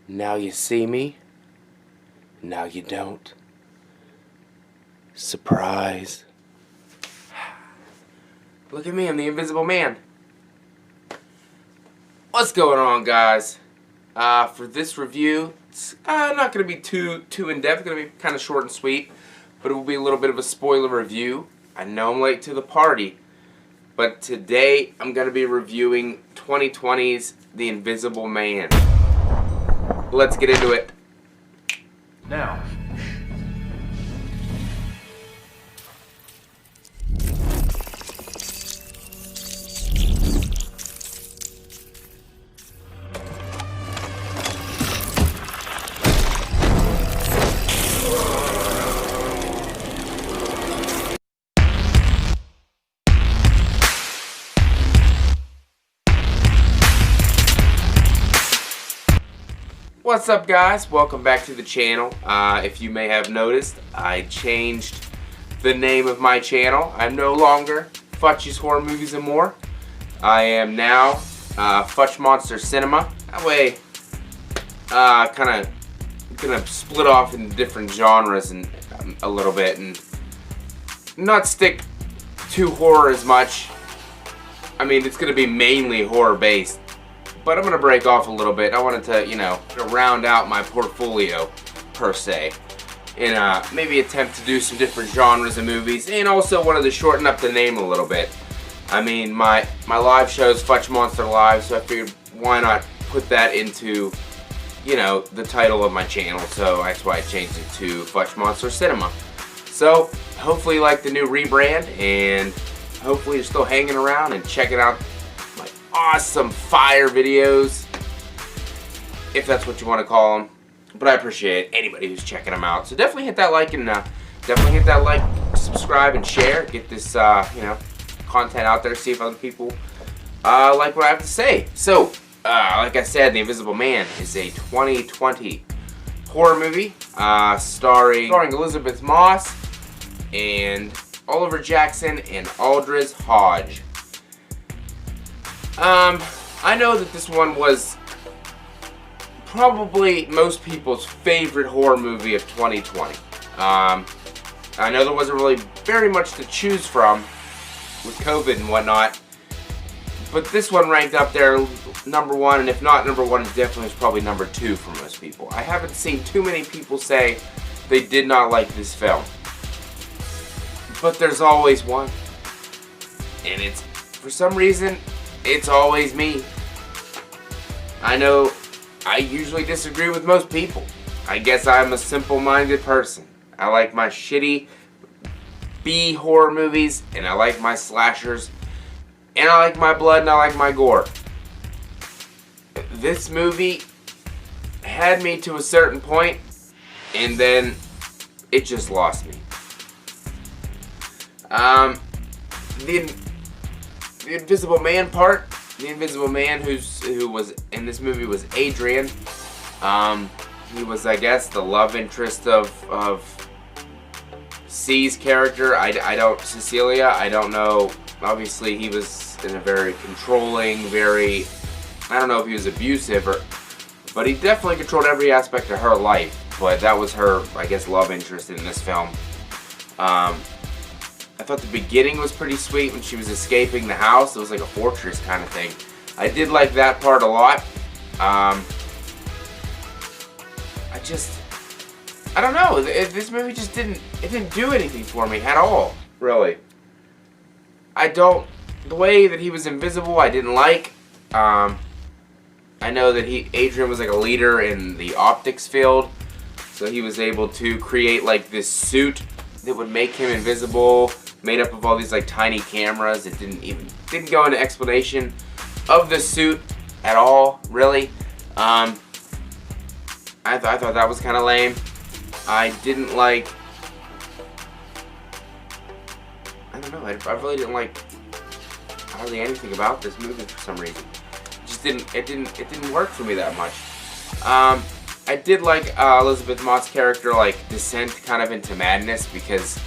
Now you see me, now you don't. Surprise. Look at me, I'm the Invisible Man. What's going on, guys? For this review, it's not going to be too in-depth. It's going to be kind of short and sweet, but it will be a little bit of a spoiler review. I know I'm late to the party, but today I'm going to be reviewing 2020's The Invisible Man. Let's get into it. Now. What's up, guys? Welcome back to the channel. If you may have noticed, I changed the name of my channel. I'm no longer FACCI'S Horror Movies and More. I am now Futch Monster Cinema. That way, kind of gonna split off into different genres and a little bit, and not stick to horror as much. I mean, it's gonna be mainly horror based. But I'm going to break off a little bit. I wanted to, to round out my portfolio, per se. And maybe attempt to do some different genres of movies. And also wanted to shorten up the name a little bit. I mean, my live show is Futch Monster Live, so I figured why not put that into, the title of my channel. So that's why I changed it to Futch Monster Cinema. So, hopefully you like the new rebrand, and hopefully you're still hanging around and checking out awesome fire videos, if that's what you want to call them. But I appreciate anybody who's checking them out. So definitely hit that like and subscribe and share. Get this content out there. See if other people like what I have to say. So like I said, The Invisible Man is a 2020 horror movie starring Elizabeth Moss and Oliver Jackson and Aldris Hodge. I know that this one was probably most people's favorite horror movie of 2020. I know there wasn't really very much to choose from with COVID and whatnot, but this one ranked up there number one, and if not number one, it definitely was probably number two for most people. I haven't seen too many people say they did not like this film, but there's always one, and it's, for some reason, it's always me. I know I usually disagree with most people. I guess I'm a simple-minded person. I like my shitty B horror movies, and I like my slashers, and I like my blood, and I like my gore. This movie had me to a certain point, and then it just lost me. The Invisible Man part. The Invisible Man who was in this movie was Adrian. He was, I guess, the love interest of C's character. Cecilia. I don't know. Obviously, he was in a very controlling, I don't know if he was abusive, but he definitely controlled every aspect of her life. But that was her, I guess, love interest in this film. I thought the beginning was pretty sweet when she was escaping the house. It was like a fortress kind of thing. I did like that part a lot. I don't know. This movie just didn't do anything for me at all, really. The way that he was invisible, I didn't like. I know that Adrian was like a leader in the optics field, so he was able to create like this suit that would make him invisible, made up of all these like tiny cameras. It didn't go into explanation of the suit at all, really. I thought that was kind of lame. I didn't like. I don't know. I really didn't like hardly anything about this movie for some reason. It didn't work for me that much. I did like Elizabeth Mott's character descent kind of into madness, because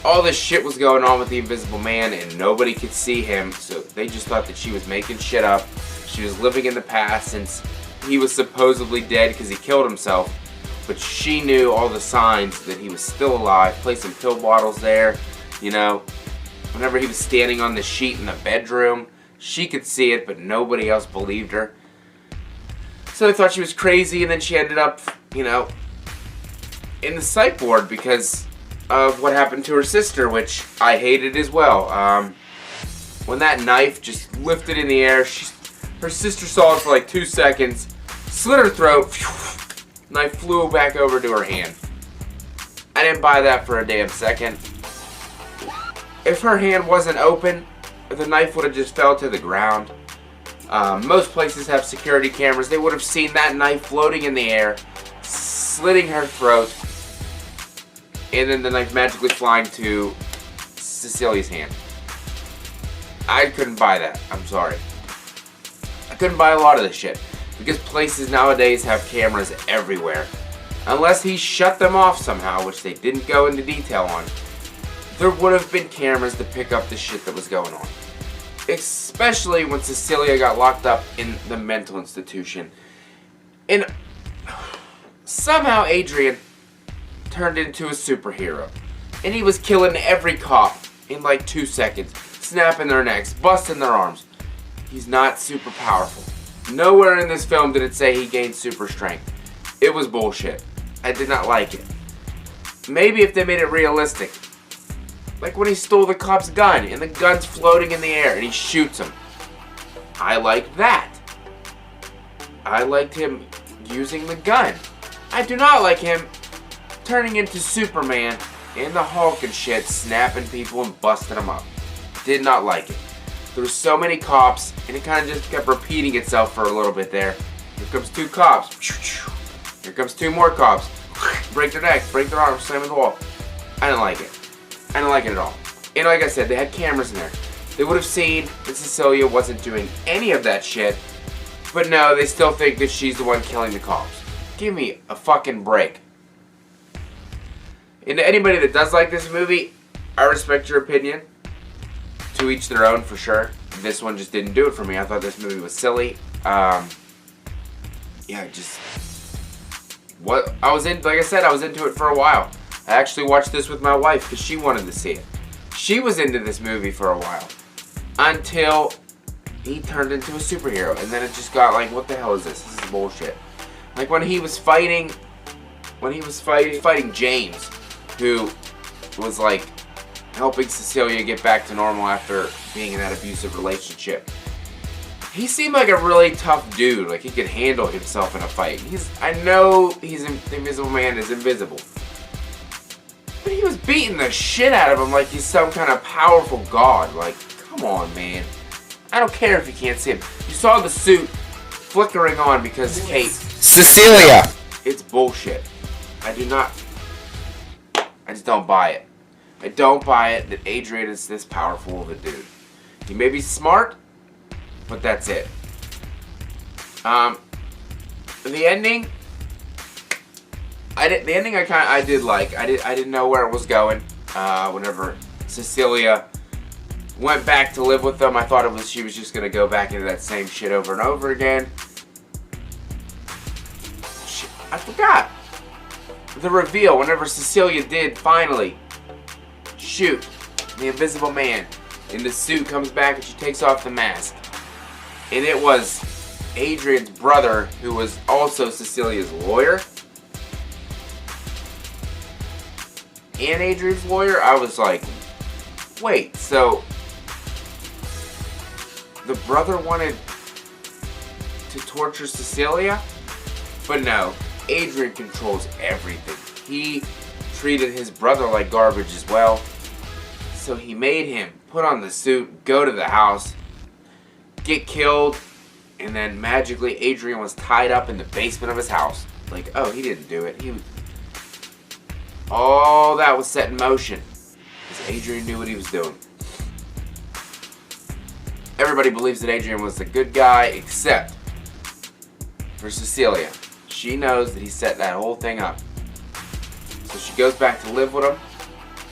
all this shit was going on with the Invisible Man and nobody could see him, so they just thought that she was making shit up. She was living in the past, since he was supposedly dead because he killed himself. But she knew all the signs that he was still alive. Placed some pill bottles there, you know. Whenever he was standing on the sheet in the bedroom, she could see it, but nobody else believed her. So they thought she was crazy, and then she ended up, you know, in the psych ward because of what happened to her sister, which I hated as well. When that knife just lifted in the air, her sister saw it for like 2 seconds, slit her throat, knife flew back over to her hand. I didn't buy that for a damn second. If her hand wasn't open, the knife would have just fell to the ground. Most places have security cameras. They would have seen that knife floating in the air, slitting her throat, and then the knife magically flying to Cecilia's hand. I couldn't buy that. I'm sorry. I couldn't buy a lot of this shit because places nowadays have cameras everywhere. Unless he shut them off somehow, which they didn't go into detail on, there would have been cameras to pick up the shit that was going on. Especially when Cecilia got locked up in the mental institution. And somehow Adrian turned into a superhero. And he was killing every cop in like 2 seconds. Snapping their necks, busting their arms. He's not super powerful. Nowhere in this film did it say he gained super strength. It was bullshit. I did not like it. Maybe if they made it realistic. Like when he stole the cop's gun and the gun's floating in the air and he shoots him. I liked that. I liked him using the gun. I do not like him turning into Superman and the Hulk and shit, snapping people and busting them up. Did not like it. There were so many cops, and it kind of just kept repeating itself for a little bit there. Here comes 2 cops. Here comes 2 more cops. Break their necks, break their arms, slam in the wall. I didn't like it. I didn't like it at all. And like I said, they had cameras in there. They would have seen that Cecilia wasn't doing any of that shit. But no, they still think that she's the one killing the cops. Give me a fucking break. And to anybody that does like this movie, I respect your opinion. To each their own, for sure. This one just didn't do it for me. I thought this movie was silly. Yeah, just what I was in. Like I said, I was into it for a while. I actually watched this with my wife because she wanted to see it. She was into this movie for a while until he turned into a superhero, and then it just got like, what the hell is this? This is bullshit. Like when he was fighting James, who was like helping Cecilia get back to normal after being in that abusive relationship. He seemed like a really tough dude. Like he could handle himself in a fight. I know the Invisible Man is invisible. But he was beating the shit out of him like he's some kind of powerful god. Like, come on, man. I don't care if you can't see him. You saw the suit flickering on because Kate. Cecilia! It's bullshit. I just don't buy it. I don't buy it that Adrian is this powerful of a dude. He may be smart, but that's it. The ending, I did like. I didn't know where it was going. Whenever Cecilia went back to live with them, I thought she was just gonna go back into that same shit over and over again. Shit, I forgot the reveal. Whenever Cecilia did finally shoot the Invisible Man, and the suit comes back and she takes off the mask, and it was Adrian's brother, who was also Cecilia's lawyer, and Adrian's lawyer. I was like, wait, so the brother wanted to torture Cecilia? But no, Adrian controls everything. He treated his brother like garbage as well. So he made him put on the suit, go to the house, get killed, and then magically Adrian was tied up in the basement of his house. Like, oh, he didn't do it. All that was set in motion because Adrian knew what he was doing. Everybody believes that Adrian was the good guy except for Cecilia. She knows that he set that whole thing up. So she goes back to live with him.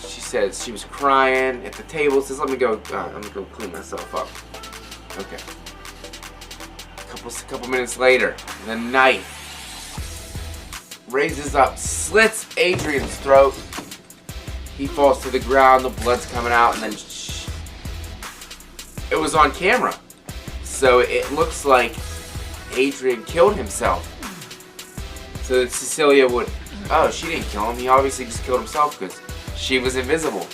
She says she was crying at the table. Says, let me go clean myself up. Okay. couple minutes later, the knife raises up, slits Adrian's throat. He falls to the ground, the blood's coming out, and then it was on camera. So it looks like Adrian killed himself. So that Cecilia would, oh, she didn't kill him. He obviously just killed himself because she was invisible.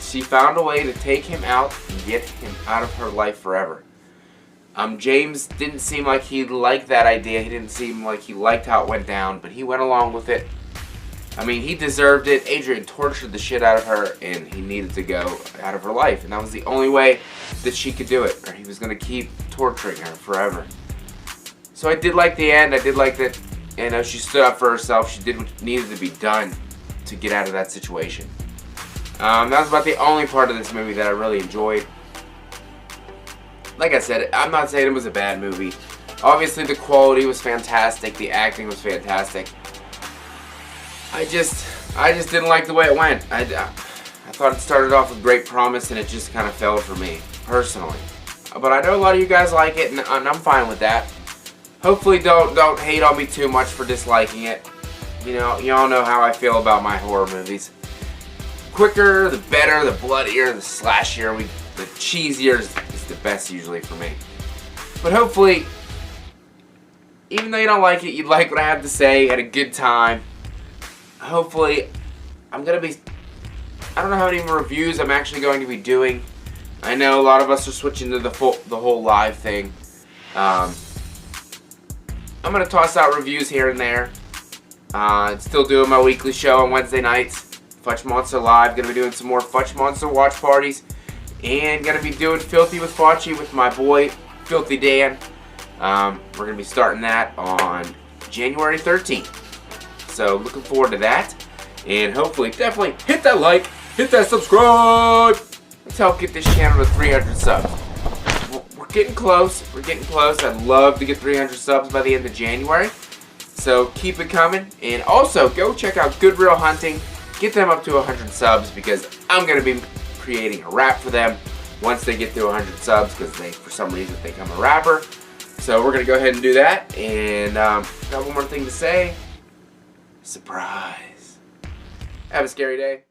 She found a way to take him out and get him out of her life forever. James didn't seem like he liked that idea. He didn't seem like he liked how it went down, but he went along with it. I mean, he deserved it. Adrian tortured the shit out of her, and he needed to go out of her life. And that was the only way that she could do it, or he was going to keep torturing her forever. So I did like the end. I did like that, you know, she stood up for herself. She did what needed to be done to get out of that situation. That was about the only part of this movie that I really enjoyed. Like I said, I'm not saying it was a bad movie. Obviously, the quality was fantastic. The acting was fantastic. I just didn't like the way it went. I thought it started off with great promise, and it just kind of failed for me, personally. But I know a lot of you guys like it, and I'm fine with that. Hopefully, don't hate on me too much for disliking it. You know, y'all know how I feel about my horror movies. Quicker, the better, the bloodier, the slashier, the cheesier is the best usually for me. But hopefully, even though you don't like it, you like what I have to say, had a good time. Hopefully, I'm going to be, I don't know how many more reviews I'm actually going to be doing. I know a lot of us are switching to the whole live thing. I'm going to toss out reviews here and there. Still doing my weekly show on Wednesday nights. Futch Monster Live. Going to be doing some more Futch Monster watch parties. And going to be doing Filthy with Fauci with my boy, Filthy Dan. We're going to be starting that on January 13th. So looking forward to that. And hopefully, definitely hit that like, hit that subscribe. Let's help get this channel to 300 subs. We're getting close. We're getting close. I'd love to get 300 subs by the end of January. So keep it coming. And also, go check out Good Real Hunting. Get them up to 100 subs because I'm going to be creating a rap for them once they get to 100 subs because they, for some reason, think I'm a rapper. So we're going to go ahead and do that. And got one more thing to say. Surprise. Have a scary day.